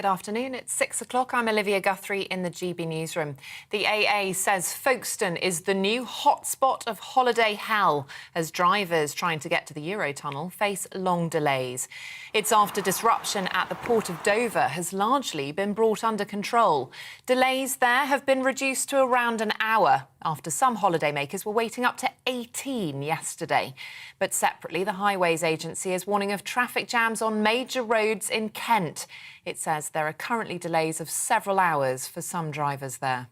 Good afternoon. It's 6 o'clock. I'm Olivia Guthrie in the GB newsroom. The AA says Folkestone is the new hotspot of holiday hell as drivers trying to get to the Eurotunnel face long delays. It's after disruption at the port of Dover has largely been brought under control. Delays there have been reduced to around an hour after some holidaymakers were waiting up to 18 yesterday. But separately, the Highways Agency is warning of traffic jams on major roads in Kent. It says there are currently delays of several hours for some drivers there.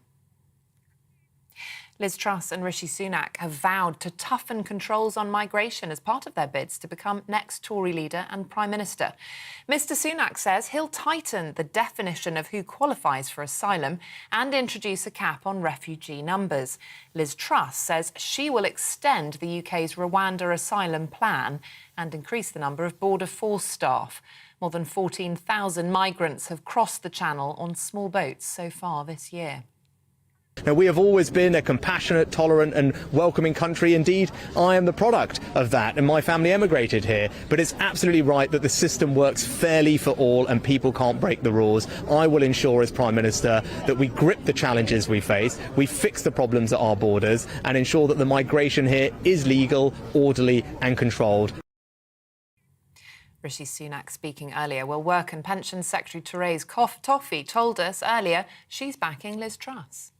Liz Truss and Rishi Sunak have vowed to toughen controls on migration as part of their bids to become next Tory leader and Prime Minister. Mr Sunak says he'll tighten the definition of who qualifies for asylum and introduce a cap on refugee numbers. Liz Truss says she will extend the UK's Rwanda asylum plan and increase the number of border force staff. More than 14,000 migrants have crossed the Channel on small boats so far this year. Now, we have always been a compassionate, tolerant and welcoming country. Indeed, I am the product of that, and my family emigrated here. But it's absolutely right that the system works fairly for all and people can't break the rules. I will ensure as Prime Minister that we grip the challenges we face, we fix the problems at our borders and ensure that the migration here is legal, orderly and controlled. Rishi Sunak speaking earlier. Well, Work and Pensions Secretary Therese Toffey told us earlier she's backing Liz Truss.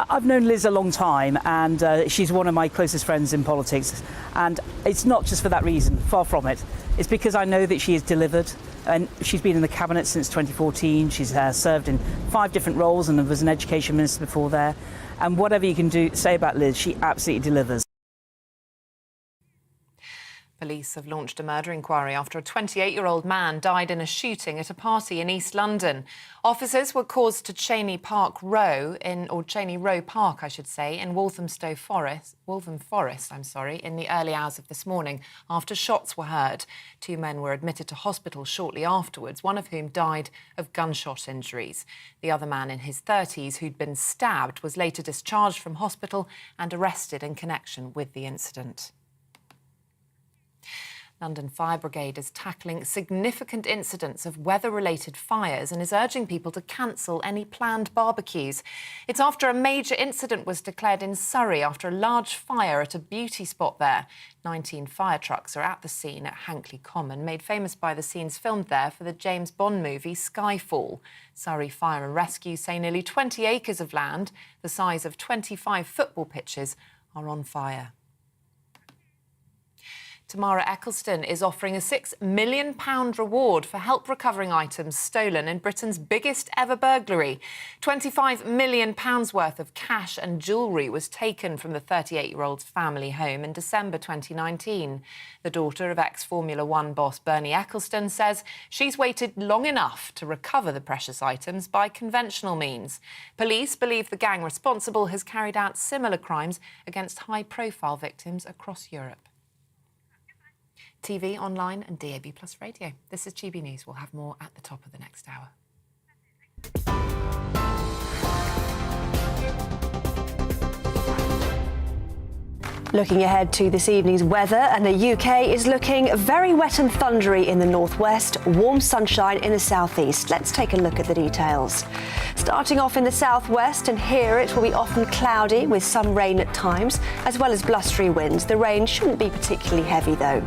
I've known Liz a long time and she's one of my closest friends in politics, and it's not just for that reason, far from it. It's because I know that she has delivered, and she's been in the cabinet since 2014. She's served in 5 different roles and was an education minister before there, and whatever you can say about Liz, she absolutely delivers. Police have launched a murder inquiry after a 28-year-old man died in a shooting at a party in East London. Officers were caused to Cheney Row Park, in Waltham Forest, in the early hours of this morning after shots were heard. 2 men were admitted to hospital shortly afterwards, one of whom died of gunshot injuries. The other man in his 30s who'd been stabbed was later discharged from hospital and arrested in connection with the incident. London Fire Brigade is tackling significant incidents of weather-related fires and is urging people to cancel any planned barbecues. It's after a major incident was declared in Surrey after a large fire at a beauty spot there. 19 fire trucks are at the scene at Hankley Common, made famous by the scenes filmed there for the James Bond movie Skyfall. Surrey Fire and Rescue say nearly 20 acres of land, the size of 25 football pitches, are on fire. Tamara Eccleston is offering a £6 million reward for help recovering items stolen in Britain's biggest ever burglary. £25 million worth of cash and jewellery was taken from the 38-year-old's family home in December 2019. The daughter of ex-Formula One boss Bernie Eccleston says she's waited long enough to recover the precious items by conventional means. Police believe the gang responsible has carried out similar crimes against high-profile victims across Europe. TV, online and DAB+ radio. This is GB News. We'll have more at the top of the next hour. Looking ahead to this evening's weather, and the UK is looking very wet and thundery in the northwest, warm sunshine in the southeast. Let's take a look at the details. Starting off in the southwest, and here it will be often cloudy with some rain at times, as well as blustery winds. The rain shouldn't be particularly heavy though.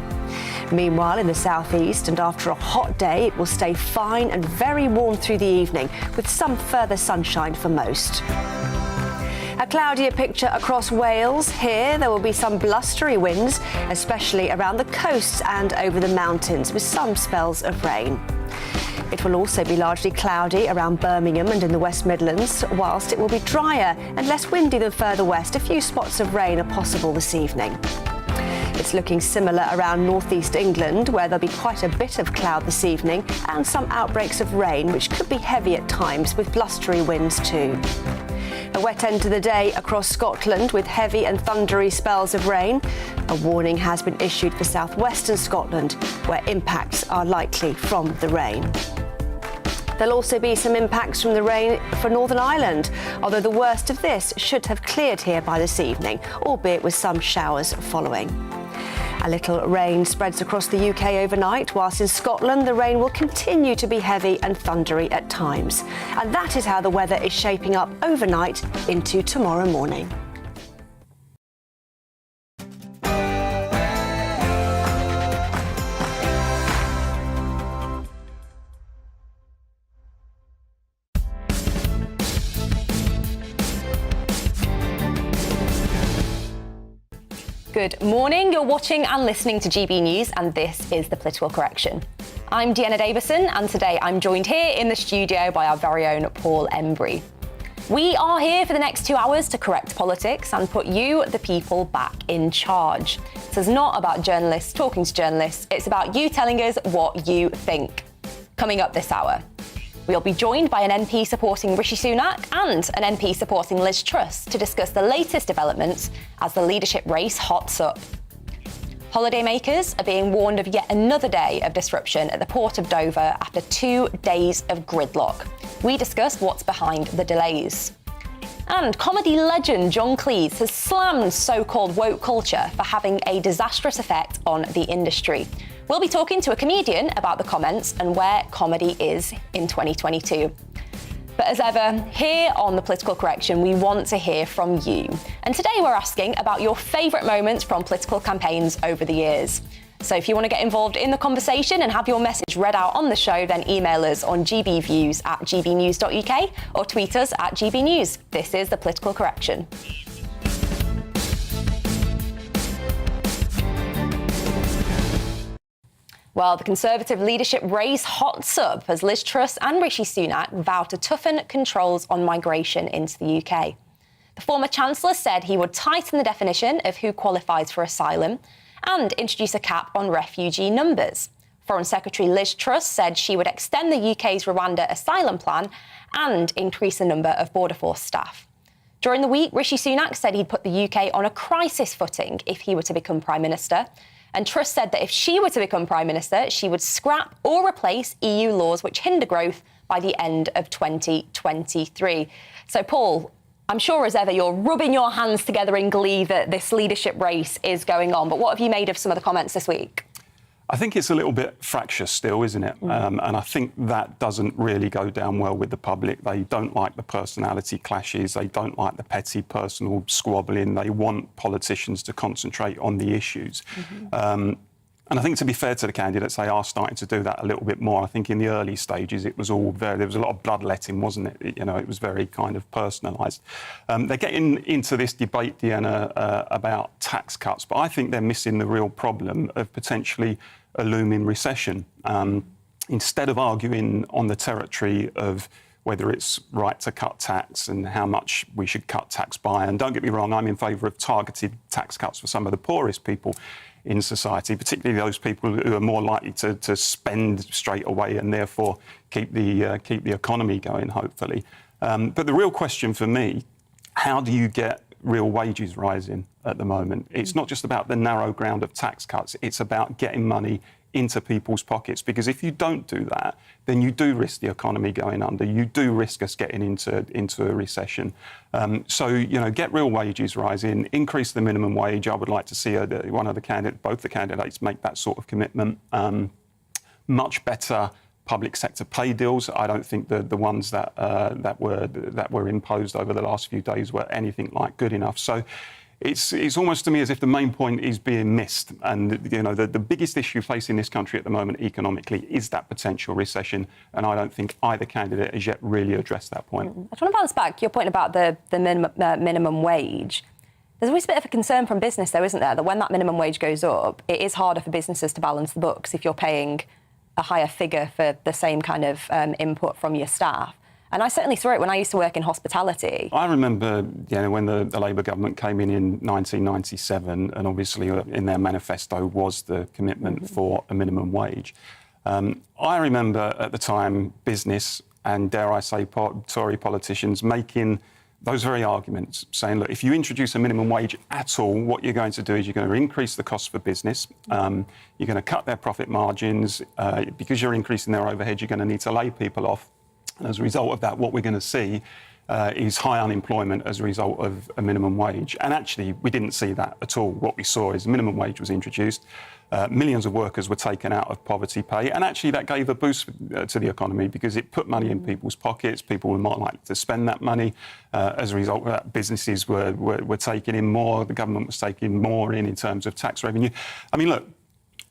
Meanwhile, in the southeast, and after a hot day, it will stay fine and very warm through the evening, with some further sunshine for most. A cloudier picture across Wales. Here there will be some blustery winds, especially around the coasts and over the mountains, with some spells of rain. It will also be largely cloudy around Birmingham and in the West Midlands, whilst it will be drier and less windy than further west. A few spots of rain are possible this evening. It's looking similar around northeast England, where there'll be quite a bit of cloud this evening and some outbreaks of rain, which could be heavy at times with blustery winds too. A wet end to the day across Scotland with heavy and thundery spells of rain. A warning has been issued for southwestern Scotland, where impacts are likely from the rain. There'll also be some impacts from the rain for Northern Ireland, although the worst of this should have cleared here by this evening, albeit with some showers following. A little rain spreads across the UK overnight, whilst in Scotland the rain will continue to be heavy and thundery at times. And that is how the weather is shaping up overnight into tomorrow morning. Good morning, you're watching and listening to GB News, and this is The Political Correction. I'm Deanna Davison, and today I'm joined here in the studio by our very own Paul Embry. We are here for the next 2 hours to correct politics and put you, the people, back in charge. This is not about journalists talking to journalists, it's about you telling us what you think. Coming up this hour, we'll be joined by an MP supporting Rishi Sunak and an MP supporting Liz Truss to discuss the latest developments as the leadership race hots up. Holidaymakers are being warned of yet another day of disruption at the port of Dover after 2 days of gridlock. We discuss what's behind the delays. And comedy legend John Cleese has slammed so-called woke culture for having a disastrous effect on the industry. We'll be talking to a comedian about the comments and where comedy is in 2022. But as ever, here on The Political Correction, we want to hear from you. And today we're asking about your favourite moments from political campaigns over the years. So if you want to get involved in the conversation and have your message read out on the show, then email us on gbviews@gbnews.uk or tweet us at gbnews. This is The Political Correction. Well, the Conservative leadership race hots up as Liz Truss and Rishi Sunak vow to toughen controls on migration into the UK. The former Chancellor said he would tighten the definition of who qualifies for asylum and introduce a cap on refugee numbers. Foreign Secretary Liz Truss said she would extend the UK's Rwanda asylum plan and increase the number of Border Force staff. During the week, Rishi Sunak said he'd put the UK on a crisis footing if he were to become Prime Minister. And Truss said that if she were to become Prime Minister, she would scrap or replace EU laws which hinder growth by the end of 2023. So, Paul, I'm sure as ever you're rubbing your hands together in glee that this leadership race is going on. But what have you made of some of the comments this week? I think it's a little bit fractious still, isn't it? And I think that doesn't really go down well with the public. They don't like the personality clashes. They don't like the petty personal squabbling. They want politicians to concentrate on the issues. And I think, to be fair to the candidates, they are starting to do that a little bit more. I think in the early stages, it was all there was a lot of bloodletting, wasn't it? You know, it was very kind of personalised. They're getting into this debate, Deanna, about tax cuts, but I think they're missing the real problem of potentially a looming recession. Instead of arguing on the territory of whether it's right to cut tax and how much we should cut tax by, and don't get me wrong, I'm in favour of targeted tax cuts for some of the poorest people in society, particularly those people who are more likely to spend straight away and therefore keep the economy going, hopefully. But the real question for me, how do you get real wages rising at the moment? It's not just about the narrow ground of tax cuts, it's about getting money into people's pockets, because if you don't do that, then you do risk the economy going under. You do risk us getting into a recession. So, you know, get real wages rising, increase the minimum wage. I would like to see both the candidates make that sort of commitment. Much better public sector pay deals. I don't think the ones that were imposed over the last few days were anything like good enough. So it's almost to me as if the main point is being missed. And, you know, the biggest issue facing this country at the moment economically is that potential recession. And I don't think either candidate has yet really addressed that point. I just want to bounce back your point about the minimum wage. There's always a bit of a concern from business, though, isn't there, that when that minimum wage goes up, it is harder for businesses to balance the books if you're paying a higher figure for the same kind of input from your staff. And I certainly saw it when I used to work in hospitality. I remember, you know, when the Labour government came in 1997, and obviously in their manifesto was the commitment for a minimum wage. I remember at the time business and, dare I say, Tory politicians making those very arguments, saying, look, if you introduce a minimum wage at all, what you're going to do is you're going to increase the cost for business. You're going to cut their profit margins. Because you're increasing their overhead, you're going to need to lay people off. And as a result of that, what we're going to see is high unemployment as a result of a minimum wage. And actually, we didn't see that at all. What we saw is the minimum wage was introduced. Millions of workers were taken out of poverty pay, and actually that gave a boost to the economy because it put money in people's pockets. People were more likely to spend that money. As a result of that, businesses were taking in more. The government was taking more in terms of tax revenue. I mean, look,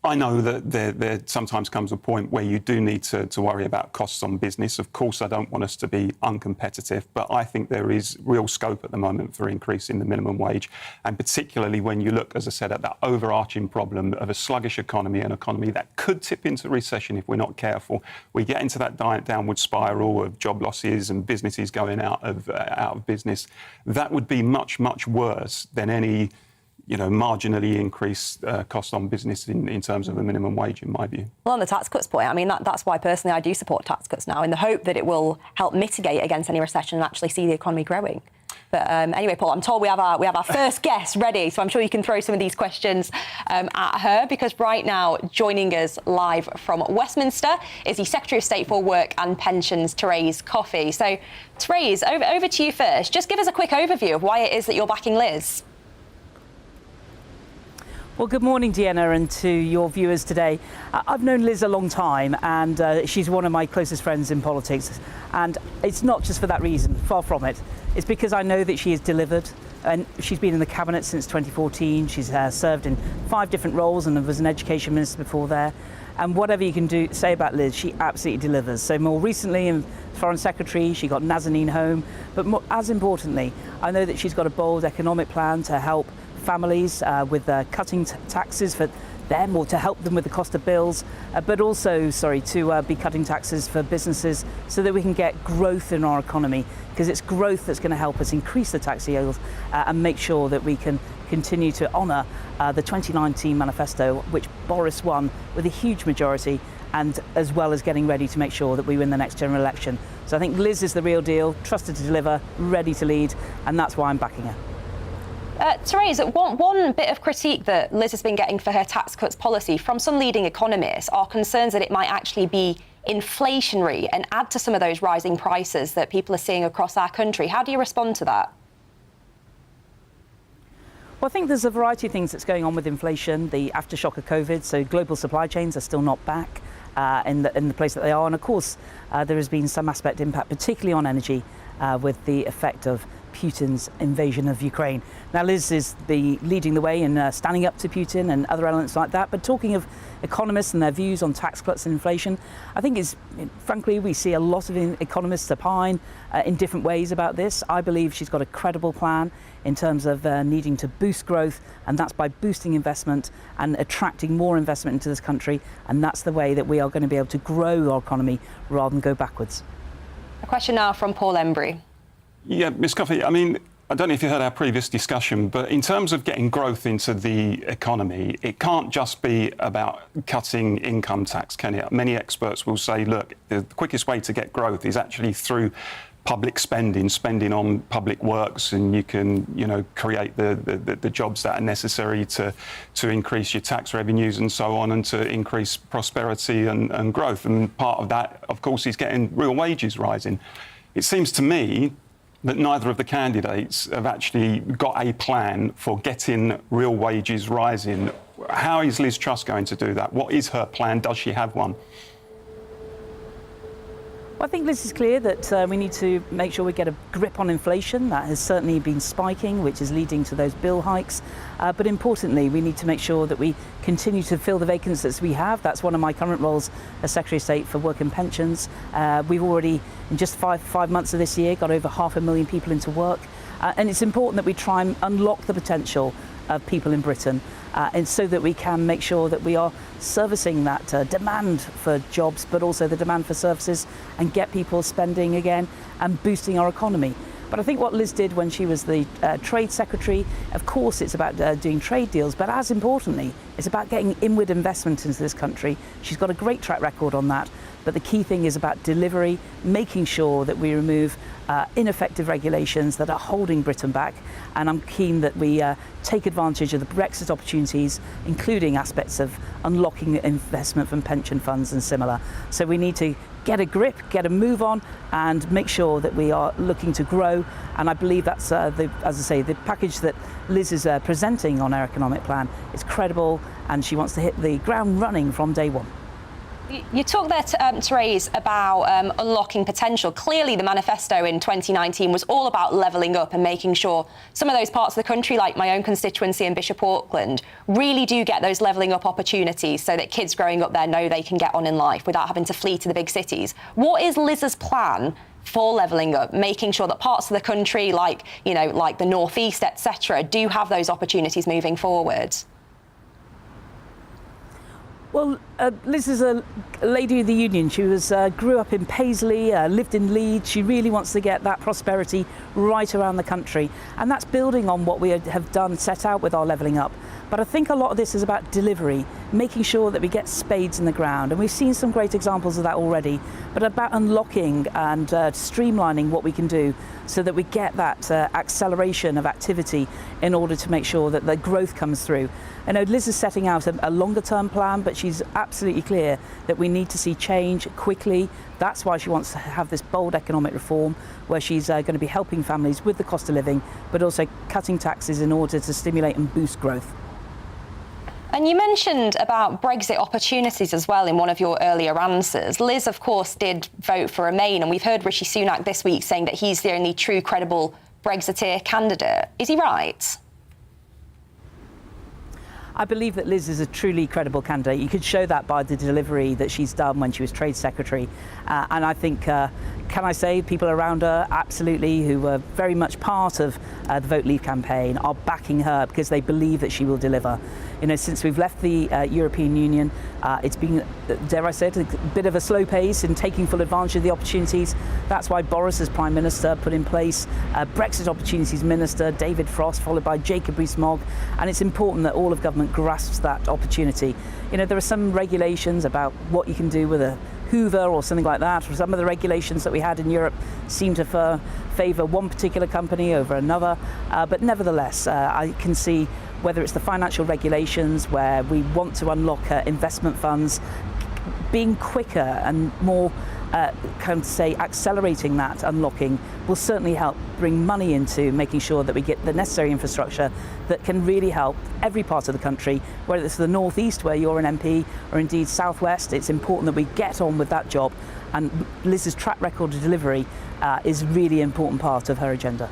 I know that there sometimes comes a point where you do need to worry about costs on business. Of course, I don't want us to be uncompetitive, but I think there is real scope at the moment for increasing the minimum wage. And particularly when you look, as I said, at that overarching problem of a sluggish economy, an economy that could tip into recession if we're not careful. We get into that downward spiral of job losses and businesses going out of business. That would be much, much worse than any marginally increased cost on business in terms of a minimum wage, in my view. Well, on the tax cuts point, I mean, that's why personally I do support tax cuts now in the hope that it will help mitigate against any recession and actually see the economy growing. But anyway, Paul, I'm told we have our first guest ready, so I'm sure you can throw some of these questions at her, because right now, joining us live from Westminster is the Secretary of State for Work and Pensions, Therese Coffey. So, Therese, over to you first. Just give us a quick overview of why it is that you're backing Liz. Well, good morning, Deanna, and to your viewers today. I've known Liz a long time, and she's one of my closest friends in politics. And it's not just for that reason, far from it. It's because I know that she has delivered, and she's been in the cabinet since 2014. She's served in 5 different roles and was an education minister before there. And whatever you can say about Liz, she absolutely delivers. So more recently, in Foreign Secretary, she got Nazanin home. But as importantly, I know that she's got a bold economic plan to help families with cutting taxes for them, or to help them with the cost of bills, but also, to be cutting taxes for businesses so that we can get growth in our economy, because it's growth that's going to help us increase the tax yield and make sure that we can continue to honour the 2019 manifesto, which Boris won with a huge majority, and as well as getting ready to make sure that we win the next general election. So I think Liz is the real deal, trusted to deliver, ready to lead, and that's why I'm backing her. Therese, one bit of critique that Liz has been getting for her tax cuts policy from some leading economists are concerns that it might actually be inflationary and add to some of those rising prices that people are seeing across our country. How do you respond to that? Well, I think there's a variety of things that's going on with inflation, the aftershock of COVID, so global supply chains are still not back in the place that they are. And of course, there has been some aspect impact, particularly on energy, with the effect of Putin's invasion of Ukraine. Now, Liz is leading the way in standing up to Putin and other elements like that. But talking of economists and their views on tax cuts and inflation, I think frankly, we see a lot of economists opine in different ways about this. I believe she's got a credible plan in terms of needing to boost growth, and that's by boosting investment and attracting more investment into this country. And that's the way that we are going to be able to grow our economy rather than go backwards. A question now from Paul Embry. Yeah, Ms. Coffey, I mean, I don't know if you heard our previous discussion, but in terms of getting growth into the economy, it can't just be about cutting income tax, can it? Many experts will say, look, the quickest way to get growth is actually through public spending on public works, and you can, create the jobs that are necessary to increase your tax revenues and so on, and to increase prosperity and growth. And part of that, of course, is getting real wages rising. It seems to me that neither of the candidates have actually got a plan for getting real wages rising. How is Liz Truss going to do that? What is her plan? Does she have one? Well, I think Liz is clear that we need to make sure we get a grip on inflation. That has certainly been spiking, which is leading to those bill hikes. But importantly, we need to make sure that we continue to fill the vacancies we have. That's one of my current roles as Secretary of State for Work and Pensions. We've already, in just five months of this year, got over 500,000 people into work. And it's important that we try and unlock the potential of people in Britain, and so that we can make sure that we are servicing that demand for jobs, but also the demand for services, and get people spending again and boosting our economy. But I think what Liz did when she was the Trade Secretary, of course it's about doing trade deals, but as importantly, it's about getting inward investment into this country. She's got a great track record on that. But the key thing is about delivery, making sure that we remove ineffective regulations that are holding Britain back. And I'm keen that we take advantage of the Brexit opportunities, including aspects of unlocking investment from pension funds and similar. So we need to get a grip, get a move on, and make sure that we are looking to grow. And I believe that's, as I say, the package that Liz is presenting on our economic plan is credible, and she wants to hit the ground running from day one. You talked there, Therese, about unlocking potential. Clearly, the manifesto in 2019 was all about levelling up and making sure some of those parts of the country, like my own constituency in Bishop Auckland, really do get those levelling up opportunities so that kids growing up there know they can get on in life without having to flee to the big cities. What is Liz's plan for levelling up, making sure that parts of the country, like the northeast, etc., do have those opportunities moving forward? Well, Liz is a lady of the union. She grew up in Paisley, lived in Leeds. She really wants to get that prosperity right around the country. And that's building on what we have done, set out with our levelling up. But I think a lot of this is about delivery, making sure that we get spades in the ground. And we've seen some great examples of that already, but about unlocking and streamlining what we can do so that we get that acceleration of activity in order to make sure that the growth comes through. I know Liz is setting out a longer term plan, but she's absolutely clear that we need to see change quickly. That's why she wants to have this bold economic reform where she's going to be helping families with the cost of living, but also cutting taxes in order to stimulate and boost growth. And you mentioned about Brexit opportunities as well in one of your earlier answers. Liz, of course, did vote for Remain, and we've heard Rishi Sunak this week saying that he's the only true credible Brexiteer candidate. Is he right? I believe that Liz is a truly credible candidate. You could show that by the delivery that she's done when she was Trade Secretary. And I think, can I say, people around her, absolutely, who were very much part of the Vote Leave campaign, are backing her because they believe that she will deliver. You know, since we've left the European Union, it's been, dare I say it, a bit of a slow pace in taking full advantage of the opportunities. That's why Boris, as Prime Minister, put in place Brexit Opportunities Minister, David Frost, followed by Jacob Rees-Mogg. And it's important that all of government grasps that opportunity. You know, there are some regulations about what you can do with a Hoover or something like that. Some of the regulations that we had in Europe seem to favour one particular company over another. But nevertheless, I can see whether it's the financial regulations where we want to unlock investment funds, being quicker and more accelerating that unlocking will certainly help bring money into making sure that we get the necessary infrastructure that can really help every part of the country, whether it's the northeast where you're an MP or indeed southwest. It's important that we get on with that job, and Liz's track record of delivery is really an important part of her agenda.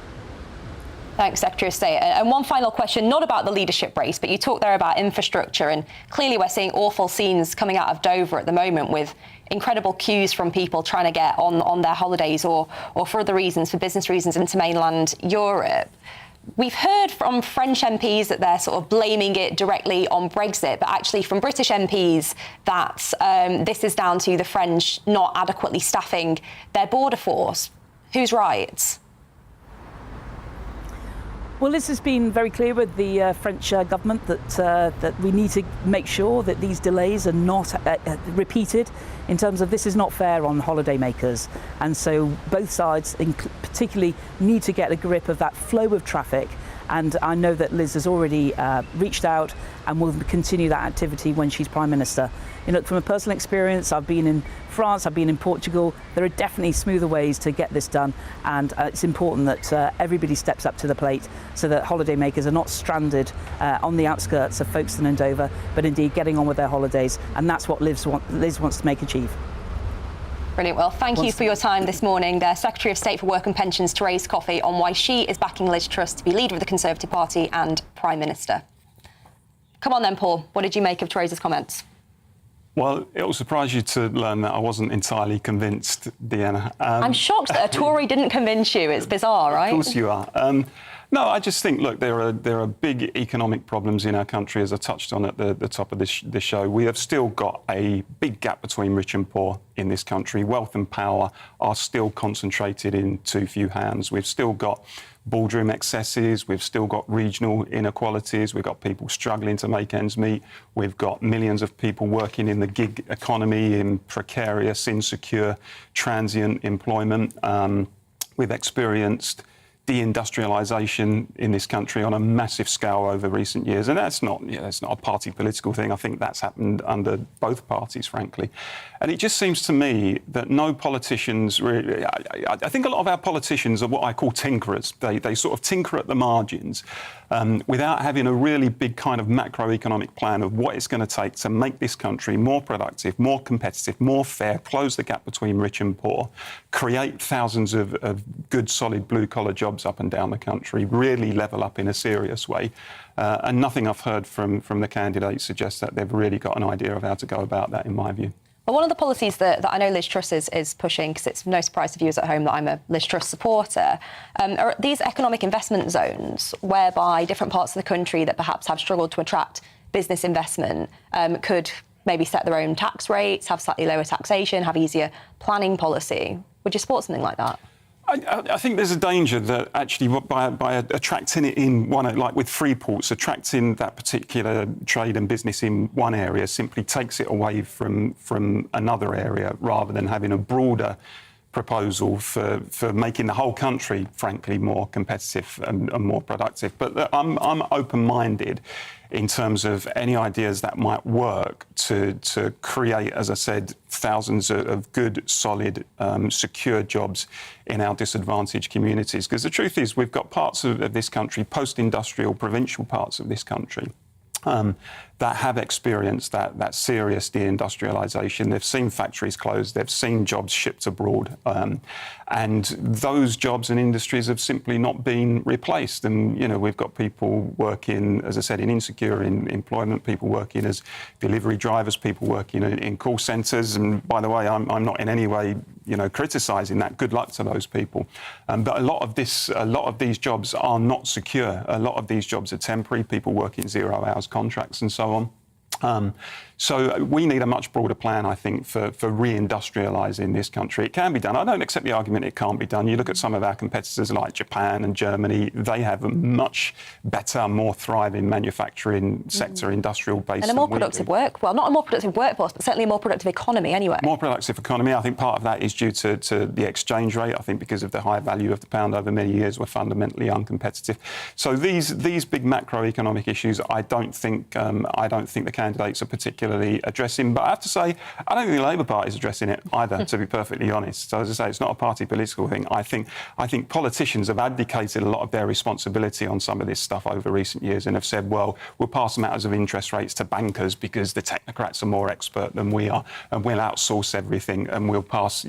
Thanks, Secretary of State. And one final question, not about the leadership race, but you talked there about infrastructure, and clearly we're seeing awful scenes coming out of Dover at the moment with incredible queues from people trying to get on their holidays or for other reasons, for business reasons, into mainland Europe. We've heard from French MPs that they're sort of blaming it directly on Brexit, but actually from British MPs that this is down to the French not adequately staffing their border force. Who's right? Well, Liz has been very clear with the French government that we need to make sure that these delays are not repeated, in terms of this is not fair on holidaymakers. And so both sides particularly need to get a grip of that flow of traffic. And I know that Liz has already reached out and will continue that activity when she's Prime Minister. You know, from a personal experience, I've been in France, I've been in Portugal. There are definitely smoother ways to get this done, and it's important that everybody steps up to the plate so that holidaymakers are not stranded on the outskirts of Folkestone and Dover, but indeed getting on with their holidays. And that's what Liz wants to make achieve. Brilliant. Well, thank you for your time this morning. The Secretary of State for Work and Pensions, Therese Coffey, on why she is backing Liz Truss to be leader of the Conservative Party and Prime Minister. Come on then, Paul. What did you make of Therese's comments? Well, it will surprise you to learn that I wasn't entirely convinced, Deanna. I'm shocked that a Tory didn't convince you. It's bizarre, right? Of course you are. No, I just think, look, there are big economic problems in our country, as I touched on at the top of this show. We have still got a big gap between rich and poor in this country. Wealth and power are still concentrated in too few hands. We've still got boardroom excesses. We've still got regional inequalities. We've got people struggling to make ends meet. We've got millions of people working in the gig economy, in precarious, insecure, transient employment. We've experienced deindustrialisation in this country on a massive scale over recent years. And that's not a party political thing. I think that's happened under both parties, frankly. And it just seems to me that no politicians really... I think a lot of our politicians are what I call tinkerers. They sort of tinker at the margins without having a really big kind of macroeconomic plan of what it's going to take to make this country more productive, more competitive, more fair, close the gap between rich and poor, create thousands of good, solid blue-collar jobs up and down the country, really level up in a serious way. And nothing I've heard from the candidates suggests that they've really got an idea of how to go about that, in my view. Well, one of the policies that I know Liz Truss is pushing, because it's no surprise to viewers at home that I'm a Liz Truss supporter, are these economic investment zones whereby different parts of the country that perhaps have struggled to attract business investment could maybe set their own tax rates, have slightly lower taxation, have easier planning policy. Would you support something like that? I think there's a danger that actually by attracting it in one, like with free ports, attracting that particular trade and business in one area simply takes it away from another area, rather than having a broader proposal for making the whole country, frankly, more competitive and more productive. But I'm open-minded in terms of any ideas that might work to create, as I said, thousands of good, solid, secure jobs in our disadvantaged communities. Because the truth is, we've got parts of this country, post-industrial, provincial parts of this country, that have experienced that serious deindustrialisation. They've seen factories closed, they've seen jobs shipped abroad, and those jobs and industries have simply not been replaced. And, you know, we've got people working, as I said, in insecure employment, people working as delivery drivers, people working in call centres. And by the way, I'm not in any way, you know, criticising that. Good luck to those people. But a lot of these jobs are not secure. A lot of these jobs are temporary. People working 0 hours contracts and so on. So we need a much broader plan, I think, for reindustrialising this country. It can be done. I don't accept the argument it can't be done. You look at some of our competitors like Japan and Germany, they have a much better, more thriving manufacturing sector, industrial base. And a more productive well, not a more productive workforce, but certainly a more productive economy anyway. More productive economy. I think part of that is due to the exchange rate. I think because of the high value of the pound over many years, we're fundamentally uncompetitive. So these big macroeconomic issues, I don't think the candidates are particularly addressing. But I have to say, I don't think the Labour Party is addressing it either, to be perfectly honest. So as I say, it's not a party political thing. I think politicians have abdicated a lot of their responsibility on some of this stuff over recent years and have said, well, we'll pass matters of interest rates to bankers because the technocrats are more expert than we are, and we'll outsource everything, and we'll pass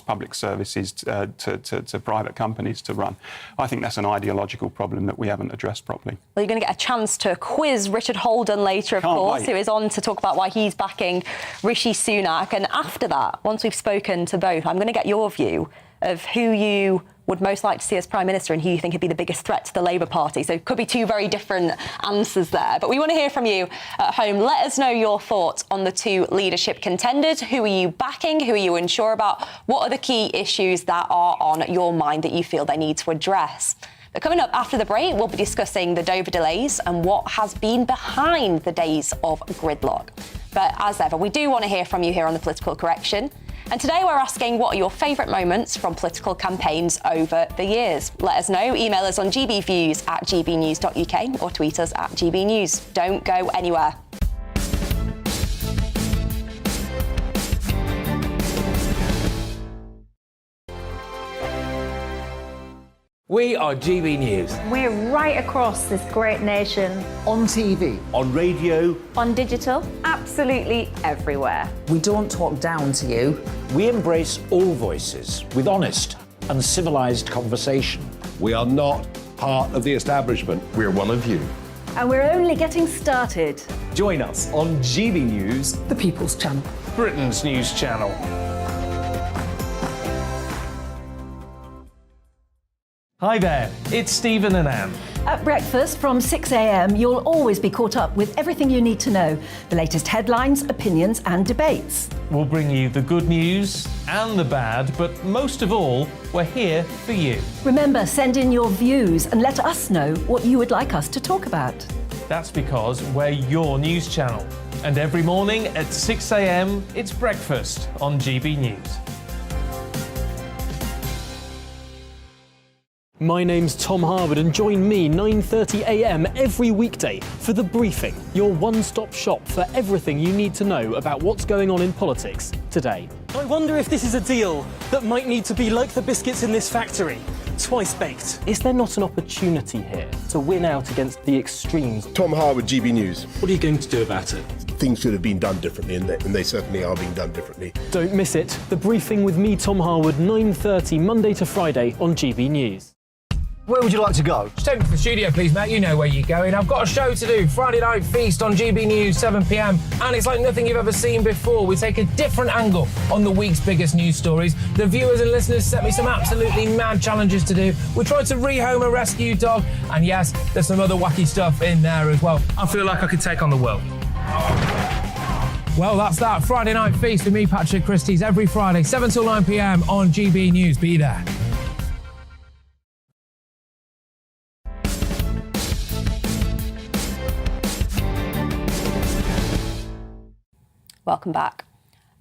public services to private companies to run. I think that's an ideological problem that we haven't addressed properly. Well, you're going to get a chance to quiz Richard Holden later, of course, who is on to talk about why he's backing Rishi Sunak. And after that, once we've spoken to both, I'm going to get your view of who you would most like to see as Prime Minister and who you think would be the biggest threat to the Labour Party. So it could be two very different answers there. But we want to hear from you at home. Let us know your thoughts on the two leadership contenders. Who are you backing? Who are you unsure about? What are the key issues that are on your mind that you feel they need to address? But coming up after the break, we'll be discussing the Dover delays and what has been behind the days of gridlock. But as ever, we do want to hear from you here on The Political Correction. And today we're asking, what are your favourite moments from political campaigns over the years? Let us know. Email us on gbviews@gbnews.uk or tweet us at gbnews. Don't go anywhere. We are GB News. We're right across this great nation. On TV. On radio. On digital. Absolutely everywhere. We don't talk down to you. We embrace all voices with honest and civilised conversation. We are not part of the establishment. We're one of you. And we're only getting started. Join us on GB News, the People's Channel, Britain's news channel. Hi there, it's Stephen and Anne. At breakfast from 6 a.m, you'll always be caught up with everything you need to know, the latest headlines, opinions and debates. We'll bring you the good news and the bad, but most of all, we're here for you. Remember, send in your views and let us know what you would like us to talk about. That's because we're your news channel. And every morning at 6 a.m, it's breakfast on GB News. My name's Tom Harwood, and join me 9:30 a.m. every weekday for The Briefing, your one-stop shop for everything you need to know about what's going on in politics today. I wonder if this is a deal that might need to be like the biscuits in this factory, twice baked. Is there not an opportunity here to win out against the extremes? Tom Harwood, GBNews. What are you going to do about it? Things should have been done differently, and they certainly are being done differently. Don't miss it. The Briefing with me, Tom Harwood, 9:30 Monday to Friday on GB News. Where would you like to go? Just take me to the studio, please, mate. You know where you're going. I've got a show to do. Friday Night Feast on GB News, 7 p.m. And it's like nothing you've ever seen before. We take a different angle on the week's biggest news stories. The viewers and listeners set me some absolutely mad challenges to do. We tried to rehome a rescue dog. And yes, there's some other wacky stuff in there as well. I feel like I could take on the world. Well, that's that. Friday Night Feast with me, Patrick Christie's, every Friday, 7 till 9 p.m. on GB News. Be there. Welcome back.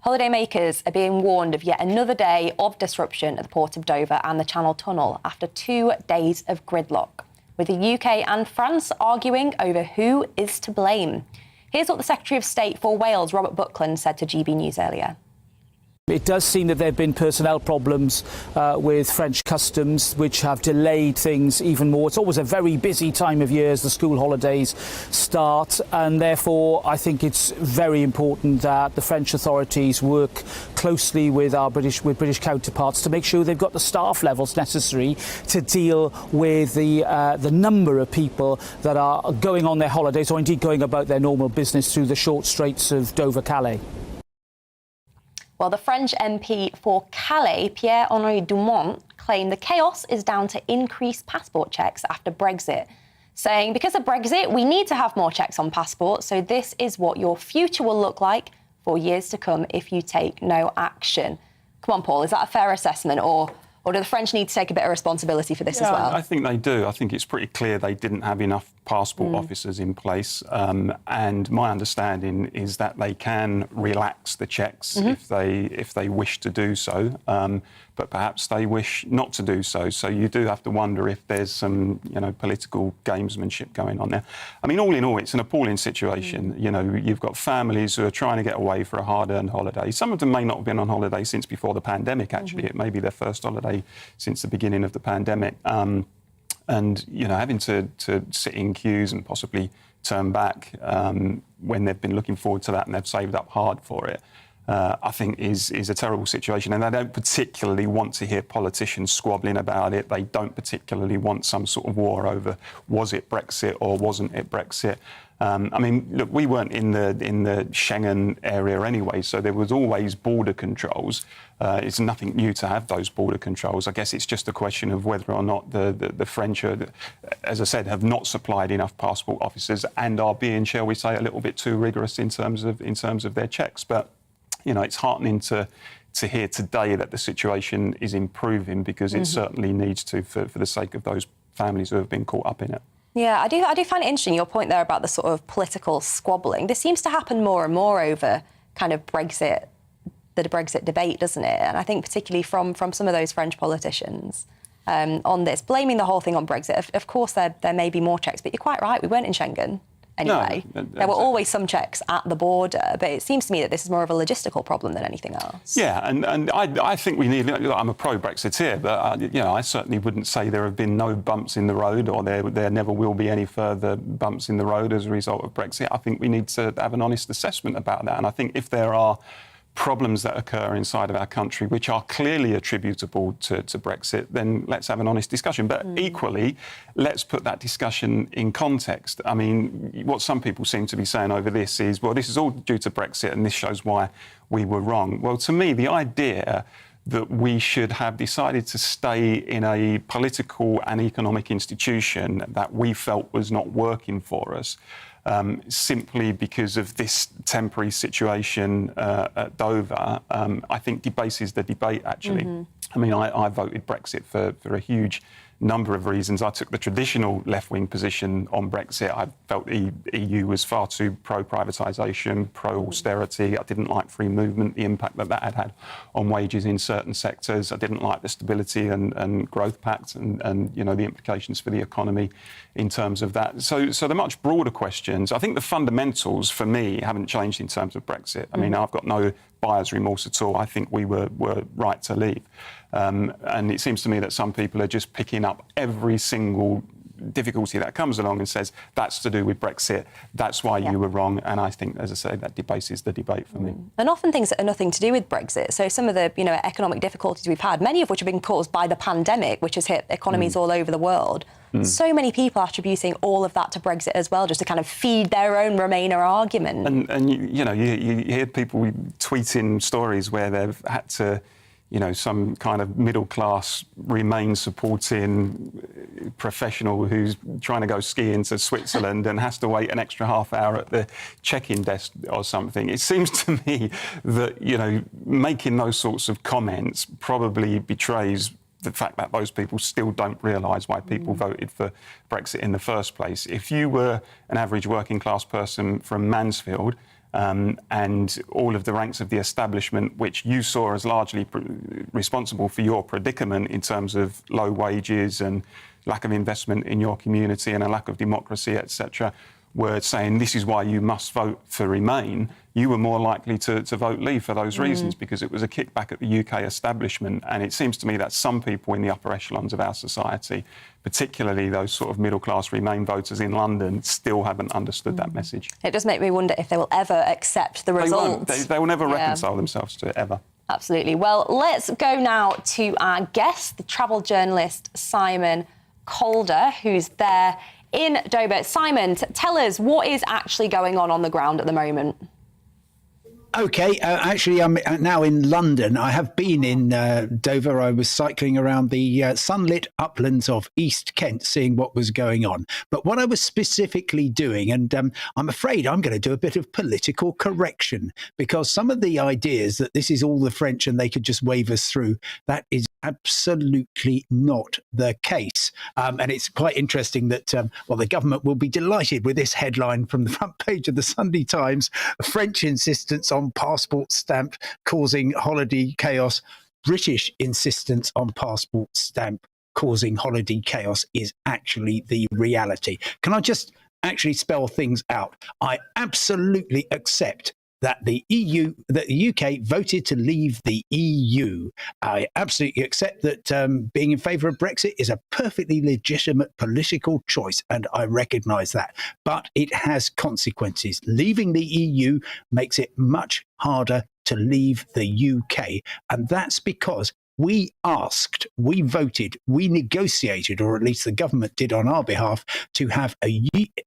Holidaymakers are being warned of yet another day of disruption at the Port of Dover and the Channel Tunnel after 2 days of gridlock, with the UK and France arguing over who is to blame. Here's what the Secretary of State for Wales, Robert Buckland, said to GB News earlier. It does seem that there have been personnel problems with French customs, which have delayed things even more. It's always a very busy time of year as the school holidays start, and therefore I think it's very important that the French authorities work closely with our British counterparts to make sure they've got the staff levels necessary to deal with the number of people that are going on their holidays or indeed going about their normal business through the short straits of Dover-Calais. Well, the French MP for Calais, Pierre-Henri Dumont, claimed the chaos is down to increased passport checks after Brexit, saying because of Brexit, we need to have more checks on passports, so this is what your future will look like for years to come if you take no action. Come on, Paul, is that a fair assessment, or do the French need to take a bit of responsibility for this as well? I think they do. I think it's pretty clear they didn't have enough passport officers in place. And my understanding is that they can relax the checks if they wish to do so. But perhaps they wish not to do so. So you do have to wonder if there's some, political gamesmanship going on there. I mean, all in all, it's an appalling situation. You've got families who are trying to get away for a hard-earned holiday. Some of them may not have been on holiday since before the pandemic, actually. It may be their first holiday since the beginning of the pandemic. And, having to sit in queues and possibly turn back when they've been looking forward to that and they've saved up hard for it, I think is a terrible situation. And they don't particularly want to hear politicians squabbling about it. They don't particularly want some sort of war over was it Brexit or wasn't it Brexit. I mean, look, we weren't in the Schengen area anyway, so there was always border controls. It's nothing new to have those border controls. I guess it's just a question of whether or not the French, as I said, have not supplied enough passport officers and are being, shall we say, a little bit too rigorous in terms of their checks. But it's heartening to hear today that the situation is improving, because it certainly needs to, for the sake of those families who have been caught up in it. Yeah, I do find it interesting, your point there about the sort of political squabbling. This seems to happen more and more over kind of Brexit, the Brexit debate, doesn't it? And I think particularly from some of those French politicians on this, blaming the whole thing on Brexit. Of course, there may be more checks, but you're quite right, we weren't in Schengen. Anyway, there were always some checks at the border, but it seems to me that this is more of a logistical problem than anything else. Yeah, and I think we need. I'm a pro-Brexiteer, but I certainly wouldn't say there have been no bumps in the road, or there never will be any further bumps in the road as a result of Brexit. I think we need to have an honest assessment about that, and I think if there are problems that occur inside of our country which are clearly attributable to Brexit, then let's have an honest discussion. But equally, let's put that discussion in context. I mean, what some people seem to be saying over this is, well, this is all due to Brexit and this shows why we were wrong. Well, to me, the idea that we should have decided to stay in a political and economic institution that we felt was not working for us, simply because of this temporary situation at Dover, I think debases the debate, actually. I mean, I voted Brexit for a huge number of reasons. I took the traditional left-wing position on Brexit. I felt the EU was far too pro-privatisation, pro-austerity. I didn't like free movement, the impact that that had on wages in certain sectors. I didn't like the Stability and Growth Pact and you know, the implications for the economy in terms of that. So the much broader questions, I think the fundamentals for me haven't changed in terms of Brexit. I mean, I've got no buyer's remorse at all. I think we were right to leave. And it seems to me that some people are just picking up every single difficulty that comes along and says, that's to do with Brexit, that's why you were wrong. And I think, as I say, that debate is the debate for me. And often things that are nothing to do with Brexit. So some of the, you know, economic difficulties we've had, many of which have been caused by the pandemic, which has hit economies all over the world. So many people attributing all of that to Brexit as well, just to kind of feed their own Remainer argument. And you know, you hear people tweeting stories where they've had to, you know, some kind of middle-class Remain supporting professional who's trying to go skiing to Switzerland and has to wait an extra half hour at the check-in desk or something. It seems to me that, you know, making those sorts of comments probably betrays the fact that those people still don't realise why people voted for Brexit in the first place. If you were an average working class person from Mansfield, and all of the ranks of the establishment, which you saw as largely responsible for your predicament in terms of low wages and lack of investment in your community and a lack of democracy, etc., were saying this is why you must vote for Remain, you were more likely to vote Leave for those reasons, because it was a kickback at the UK establishment. And it seems to me that some people in the upper echelons of our society, particularly those sort of middle-class Remain voters in London, still haven't understood that message. It does make me wonder if they will ever accept the results. They will never reconcile themselves to it, ever. Absolutely. Well, let's go now to our guest, the travel journalist Simon Calder, who's there in Dover. Simon, tell us, what is actually going on the ground at the moment? OK, actually, I'm now in London. I have been in Dover. I was cycling around the sunlit uplands of East Kent, seeing what was going on. But what I was specifically doing, and I'm afraid I'm going to do a bit of political correction, because some of the ideas that this is all the French and they could just wave us through, that is absolutely not the case. And it's quite interesting that, well, the government will be delighted with this headline from the front page of the Sunday Times: French insistence on passport stamp causing holiday chaos. British insistence on passport stamp causing holiday chaos is actually the reality. Can I just actually spell things out? I absolutely accept that the UK voted to leave the EU. I absolutely accept that being in favour of Brexit is a perfectly legitimate political choice, and I recognise that. But it has consequences. Leaving the EU makes it much harder to leave the UK, and that's because we asked, we voted, we negotiated, or at least the government did on our behalf, to have a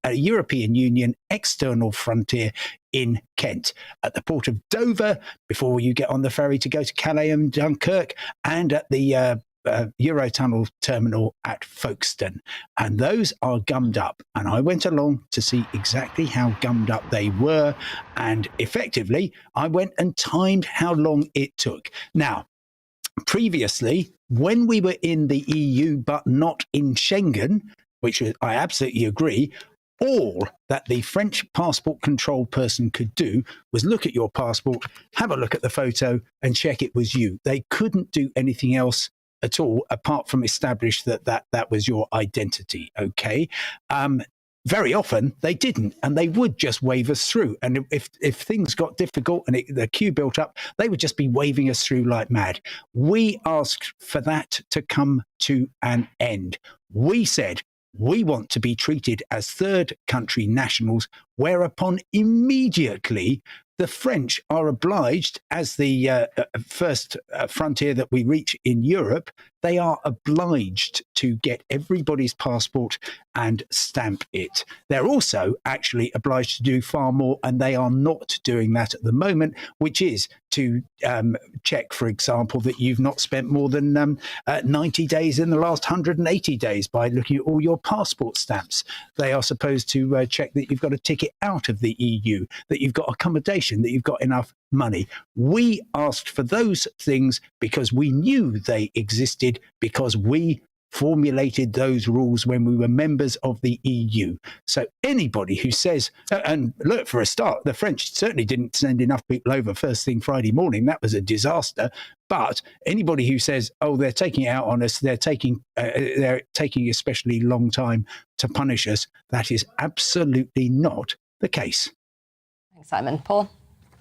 European Union external frontier in Kent, at the port of Dover, before you get on the ferry to go to Calais and Dunkirk, and at the Eurotunnel terminal at Folkestone. And those are gummed up. And I went along to see exactly how gummed up they were. And effectively, I went and timed how long it took. Now, previously, when we were in the EU but not in Schengen, which I absolutely agree, all that the French passport control person could do was look at your passport, have a look at the photo, and check it was you. They couldn't do anything else at all apart from establish that was your identity. Okay. Very often they didn't, and they would just wave us through. And if things got difficult and the queue built up, they would just be waving us through like mad. We asked for that to come to an end. We said we want to be treated as third country nationals, whereupon immediately the French are obliged, as the first frontier that we reach in Europe, they are obliged to get everybody's passport and stamp it. They're also actually obliged to do far more, and they are not doing that at the moment, which is to check, for example, that you've not spent more than 90 days in the last 180 days by looking at all your passport stamps. They are supposed to check that you've got a ticket out of the EU, that you've got accommodation, that you've got enough money. We asked for those things because we knew they existed, because we formulated those rules when we were members of the EU. So anybody who says, and look, for a start, the French certainly didn't send enough people over first thing Friday morning. That was a disaster. But anybody who says, oh, they're taking it out on us, they're taking especially long time to punish us, that is absolutely not the case. Thanks, Simon. Paul?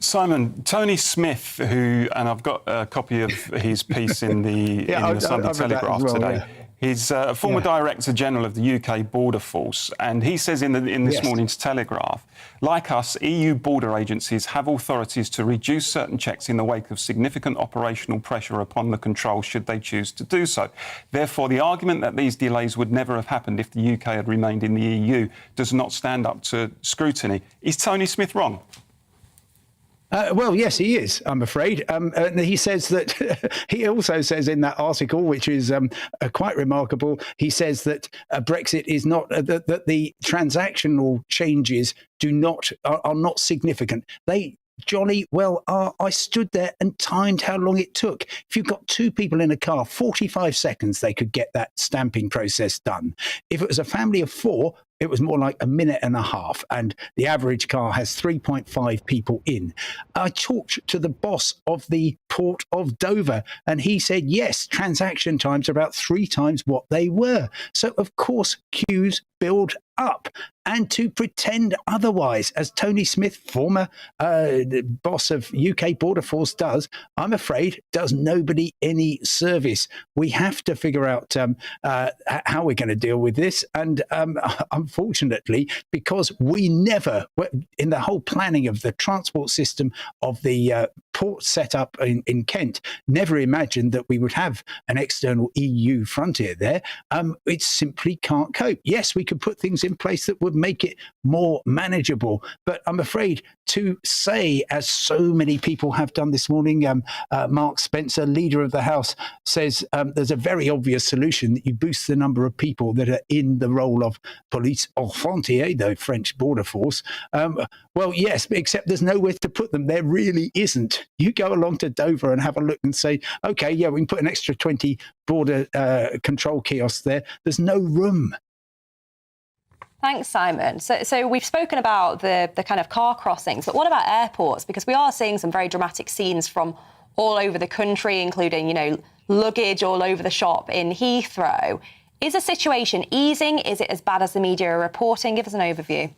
Simon, Tony Smith, and I've got a copy of his piece in the Sunday Telegraph today. Yeah. He's a former Director General of the UK Border Force, and he says in this morning's Telegraph, like us, EU border agencies have authorities to reduce certain checks in the wake of significant operational pressure upon the control should they choose to do so. Therefore, the argument that these delays would never have happened if the UK had remained in the EU does not stand up to scrutiny. Is Tony Smith wrong? Well, yes, he is, I'm afraid. And he says that he also says in that article, which is quite remarkable, he says that Brexit is not, that the transactional changes are not significant. They jolly well are. I stood there and timed how long it took. If you've got two people in a car, 45 seconds, they could get that stamping process done. If it was a family of four, it was more like a minute and a half, and the average car has 3.5 people in. I talked to the boss of the Port of Dover, and he said, yes, transaction times are about 3 times what they were. So, of course, queues build up. And to pretend otherwise, as Tony Smith, former boss of UK Border Force, does, I'm afraid, does nobody any service. We have to figure out how we're going to deal with this. And unfortunately, because we never, in the whole planning of the transport system of the port set up in Kent, never imagined that we would have an external EU frontier there. It simply can't cope. Yes, we could put things in place that would make it more manageable. But I'm afraid to say, as so many people have done this morning, Mark Spencer, leader of the House, says there's a very obvious solution that you boost the number of people that are in the role of police aux frontières, the French border force. Well, yes, except there's nowhere to put them. There really isn't. You go along to Dover and have a look and say, OK, yeah, we can put an extra 20 border control kiosks there. There's no room. Thanks, Simon. So we've spoken about the kind of car crossings, but what about airports? Because we are seeing some very dramatic scenes from all over the country, including, luggage all over the shop in Heathrow. Is the situation easing? Is it as bad as the media are reporting? Give us an overview.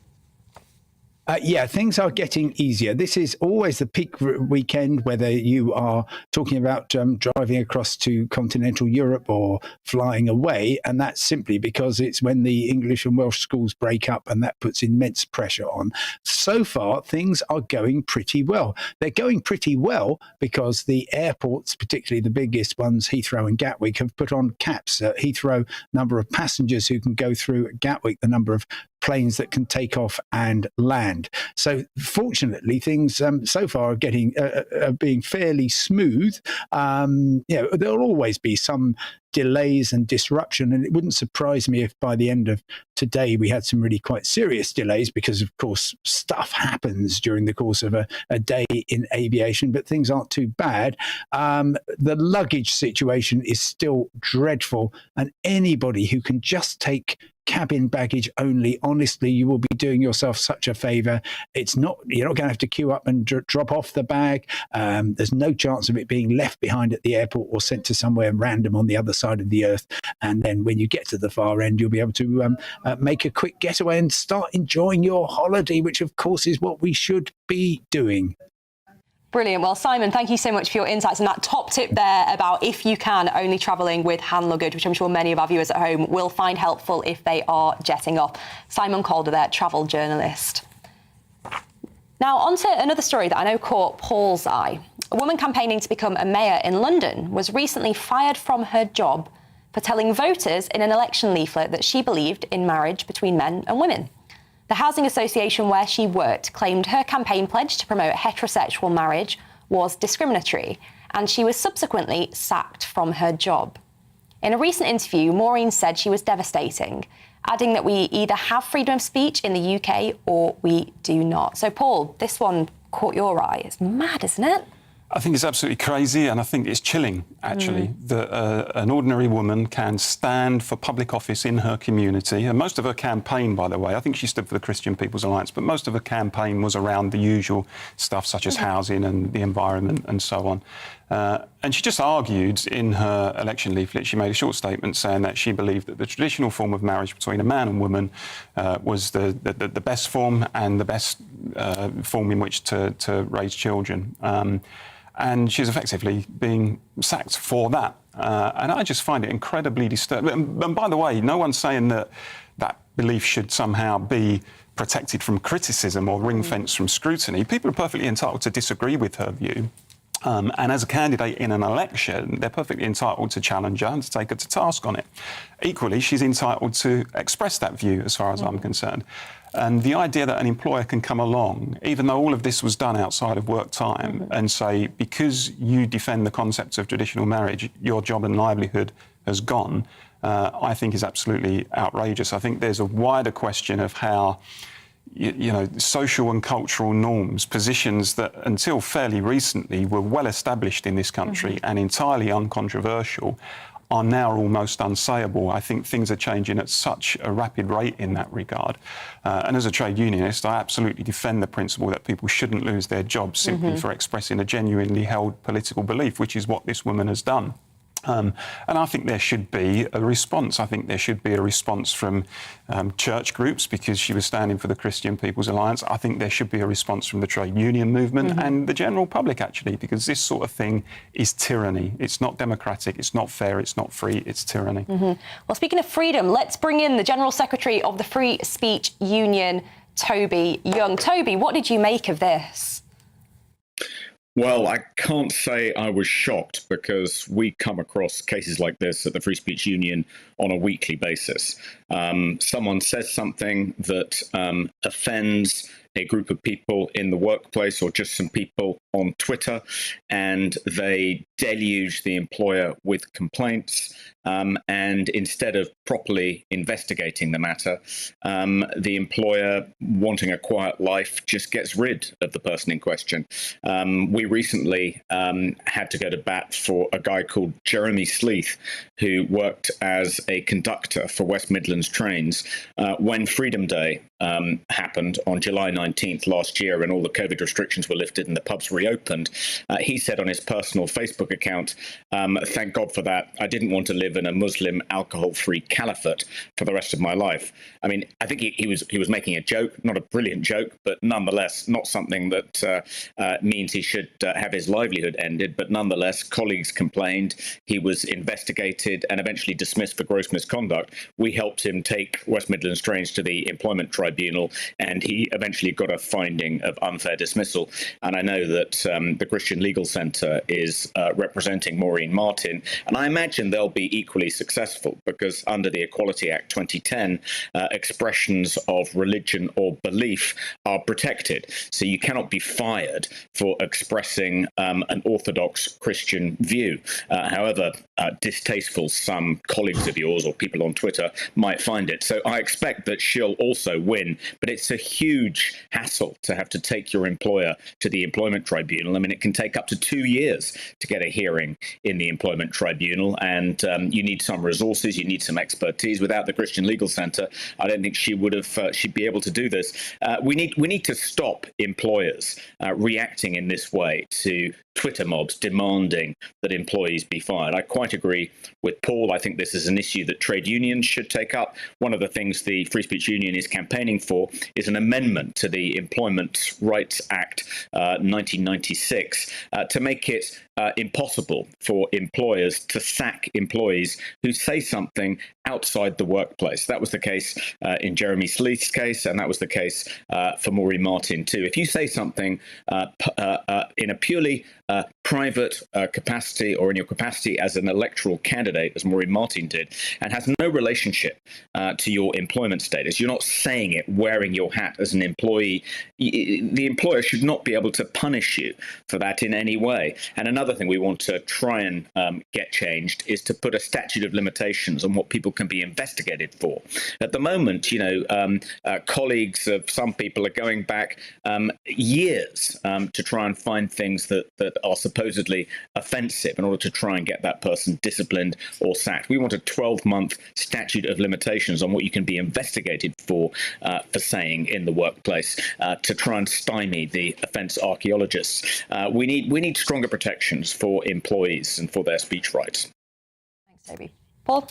Yeah, things are getting easier. This is always the peak weekend, whether you are talking about driving across to continental Europe or flying away. And that's simply because it's when the English and Welsh schools break up, and that puts immense pressure on. So far, things are going pretty well. They're going pretty well because the airports, particularly the biggest ones, Heathrow and Gatwick, have put on caps. Heathrow, number of passengers who can go through. Gatwick, the number of planes that can take off and land. So fortunately, things so far are being fairly smooth. There'll always be some delays and disruption, and it wouldn't surprise me if by the end of today we had some really quite serious delays, because of course stuff happens during the course of a day in aviation, but things aren't too bad. The luggage situation is still dreadful, and anybody who can just take cabin baggage only, honestly, you will be doing yourself such a favour. You're not going to have to queue up and drop off the bag. There's no chance of it being left behind at the airport or sent to somewhere random on the other side of the earth. And then when you get to the far end, you'll be able to make a quick getaway and start enjoying your holiday, which of course is what we should be doing. Brilliant. Well, Simon, thank you so much for your insights and that top tip there about, if you can, only travelling with hand luggage, which I'm sure many of our viewers at home will find helpful if they are jetting off. Simon Calder there, travel journalist. Now, on to another story that I know caught Paul's eye. A woman campaigning to become a mayor in London was recently fired from her job for telling voters in an election leaflet that she believed in marriage between men and women. The housing association where she worked claimed her campaign pledge to promote heterosexual marriage was discriminatory, and she was subsequently sacked from her job. In a recent interview, Maureen said she was devastating, adding that we either have freedom of speech in the UK or we do not. So, Paul, this one caught your eye. It's mad, isn't it? I think it's absolutely crazy, and I think it's chilling, actually, that an ordinary woman can stand for public office in her community. And most of her campaign, by the way, I think she stood for the Christian People's Alliance, but most of her campaign was around the usual stuff such as housing and the environment and so on. And she just argued in her election leaflet, she made a short statement saying that she believed that the traditional form of marriage between a man and woman was the best form and the best form in which to raise children. And she's effectively being sacked for that. And I just find it incredibly disturbing. And by the way, no one's saying that that belief should somehow be protected from criticism or ring-fenced from scrutiny. People are perfectly entitled to disagree with her view. And as a candidate in an election, they're perfectly entitled to challenge her and to take her to task on it. Equally, she's entitled to express that view, as far as I'm concerned. And the idea that an employer can come along, even though all of this was done outside of work time, and say, because you defend the concept of traditional marriage, your job and livelihood has gone, I think is absolutely outrageous. I think there's a wider question of how social and cultural norms, positions that until fairly recently were well established in this country and entirely uncontroversial, are now almost unsayable. I think things are changing at such a rapid rate in that regard. And as a trade unionist, I absolutely defend the principle that people shouldn't lose their jobs simply for expressing a genuinely held political belief, which is what this woman has done. And I think there should be a response. I think there should be a response from church groups, because she was standing for the Christian People's Alliance. I think there should be a response from the trade union movement and the general public, actually, because this sort of thing is tyranny. It's not democratic, it's not fair, it's not free, it's tyranny. Well, speaking of freedom, let's bring in the General Secretary of the Free Speech Union, Toby Young. Toby, what did you make of this? Well, I can't say I was shocked, because we come across cases like this at the Free Speech Union on a weekly basis. Someone says something that offends a group of people in the workplace or just some people on Twitter, and they deluge the employer with complaints. And instead of properly investigating the matter, the employer, wanting a quiet life, just gets rid of the person in question. We recently had to go to bat for a guy called Jeremy Sleeth, who worked as a conductor for West Midlands trains when Freedom Day happened on July 19th last year, and all the COVID restrictions were lifted and the pubs reopened. He said on his personal Facebook account, "Thank God for that. I didn't want to live in a Muslim alcohol-free caliphate for the rest of my life." I mean, I think he was making a joke, not a brilliant joke, but nonetheless not something that means he should have his livelihood ended. But nonetheless, colleagues complained. He was investigated and eventually dismissed for gross misconduct. We helped him take West Midlands trains to the Employment Tribunal, and he eventually got a finding of unfair dismissal. And I know that the Christian Legal Centre is representing Maureen Martin, and I imagine they'll be equally successful, because under the Equality Act 2010, expressions of religion or belief are protected. So you cannot be fired for expressing an orthodox Christian view, however distasteful some colleagues of yours or people on Twitter might find it. So I expect that she'll also win, but it's a huge hassle to have to take your employer to the Employment Tribunal. I mean, it can take up to 2 years to get a hearing in the Employment Tribunal, and you need some resources, you need some expertise. Without the Christian Legal Centre, I don't think she'd be able to do this. We need to stop employers reacting in this way to Twitter mobs demanding that employees be fired. I quite agree with Paul. I think this is an issue that trade unions should take up. One of the things the Free Speech Union is campaigning for is an amendment to the Employment Rights Act 1996 to make it impossible for employers to sack employees who say something outside the workplace. That was the case in Jeremy Sleeth's case, and that was the case for Maureen Martin too. If you say something in a purely private capacity, or in your capacity as an electoral candidate, as Maureen Martin did, and has no relationship to your employment status, you're not saying it wearing your hat as an employee, the employer should not be able to punish you for that in any way. And another other thing we want to try and get changed is to put a statute of limitations on what people can be investigated for. At the moment, colleagues of some people are going back years to try and find things that are supposedly offensive in order to try and get that person disciplined or sacked. We want a 12-month statute of limitations on what you can be investigated for saying in the workplace to try and stymie the offence archaeologists. We need stronger protections for employees and for their speech rights. Thanks, Toby. Paul?